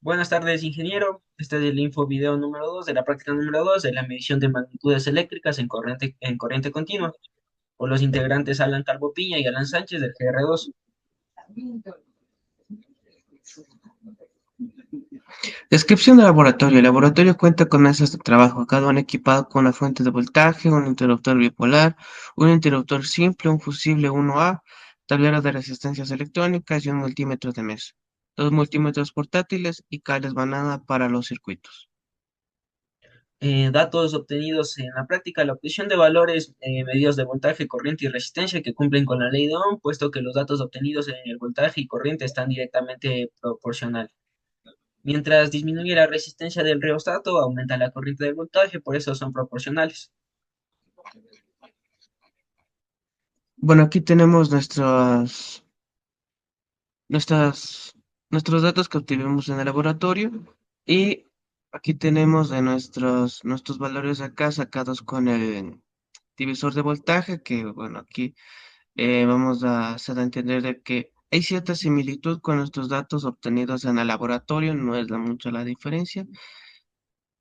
Buenas tardes, ingeniero. Este es el info video número 2 de la práctica número 2 de la medición de magnitudes eléctricas en corriente continua por los integrantes Alan Calvo Piña y Alan Sánchez del GR2. Descripción del laboratorio. El laboratorio cuenta con mesas de trabajo, cada una equipado con una fuente de voltaje, un interruptor bipolar, un interruptor simple, un fusible 1A, tablero de resistencias electrónicas y un multímetro de mesa. Dos multímetros portátiles y cables banana para los circuitos. Datos obtenidos en la práctica, la obtención de valores medidos de voltaje, corriente y resistencia que cumplen con la ley de Ohm, puesto que los datos obtenidos en el voltaje y corriente están directamente proporcionales. Mientras disminuye la resistencia del rheostato, aumenta la corriente del voltaje, por eso son proporcionales. Bueno, aquí tenemos nuestras, nuestros datos que obtuvimos en el laboratorio y aquí tenemos de nuestros valores acá sacados con el divisor de voltaje, que bueno, aquí vamos a hacer a entender de que hay cierta similitud con nuestros datos obtenidos en el laboratorio, no es mucho la diferencia,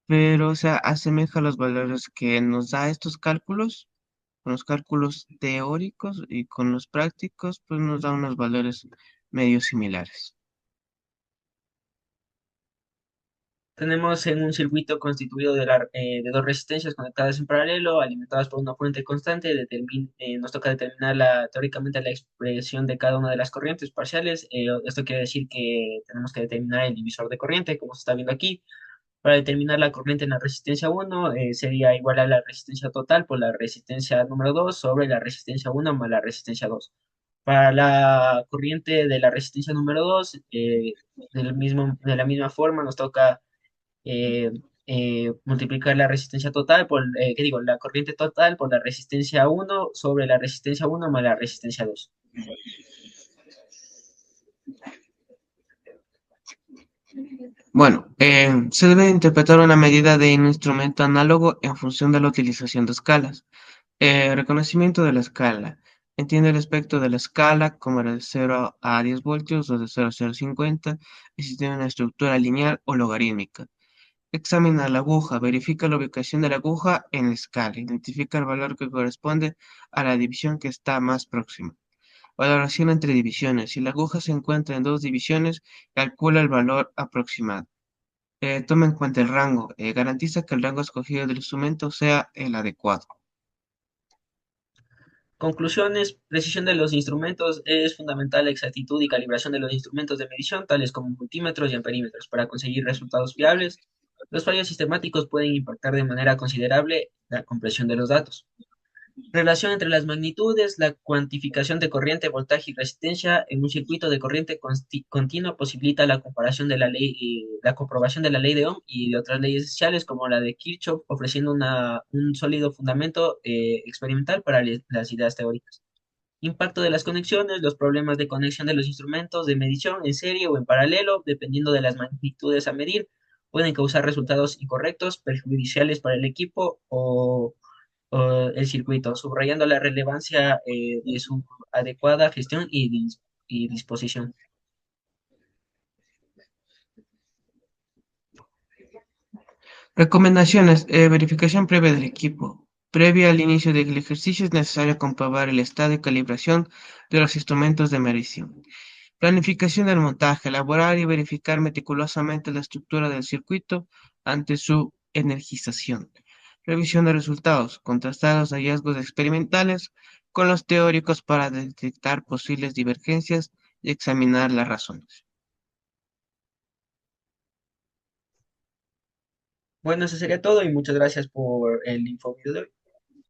pero o sea, asemeja los valores que nos da estos cálculos, con los cálculos teóricos y con los prácticos, pues nos da unos valores medio similares. Tenemos en un circuito constituido de dos resistencias conectadas en paralelo, alimentadas por una fuente constante. Nos toca determinar teóricamente la expresión de cada una de las corrientes parciales. Esto quiere decir que tenemos que determinar el divisor de corriente, como se está viendo aquí. Para determinar la corriente en la resistencia 1 sería igual a la resistencia total por la resistencia número 2 sobre la resistencia 1 más la resistencia 2. Para la corriente de la resistencia número 2, de la misma forma nos toca eh, multiplicar la resistencia total ¿qué digo? La corriente total por la resistencia 1 sobre la resistencia 1 más la resistencia 2. Bueno, se debe interpretar una medida de un instrumento análogo en función de la utilización de escalas. Reconocimiento de la escala. Entiende el espectro de la escala como de 0 a 10 voltios o de 0 a 0,50 y si tiene una estructura lineal o logarítmica. Examina la aguja. Verifica la ubicación de la aguja en la escala. Identifica el valor que corresponde a la división que está más próxima. Valoración entre divisiones. Si la aguja se encuentra en dos divisiones, calcula el valor aproximado. Toma en cuenta el rango. Garantiza que el rango escogido del instrumento sea el adecuado. Conclusiones, precisión de los instrumentos. Es fundamental la exactitud y calibración de los instrumentos de medición, tales como multímetros y amperímetros, para conseguir resultados fiables. Los fallos sistemáticos pueden impactar de manera considerable la compresión de los datos. Relación entre las magnitudes, la cuantificación de corriente, voltaje y resistencia en un circuito de corriente continua posibilita la comparación de la comprobación de la ley de Ohm y de otras leyes esenciales como la de Kirchhoff, ofreciendo un sólido fundamento experimental para las ideas teóricas. Impacto de las conexiones, los problemas de conexión de los instrumentos de medición en serie o en paralelo, dependiendo de las magnitudes a medir, pueden causar resultados incorrectos, perjudiciales para el equipo o el circuito, subrayando la relevancia de su adecuada gestión y disposición. Recomendaciones. Verificación previa del equipo. Previa al inicio del ejercicio es necesario comprobar el estado y calibración de los instrumentos de medición. Planificación del montaje. Elaborar y verificar meticulosamente la estructura del circuito antes su energización. Revisión de resultados. Contrastar los hallazgos experimentales con los teóricos para detectar posibles divergencias y examinar las razones. Bueno, eso sería todo y muchas gracias por el info de hoy.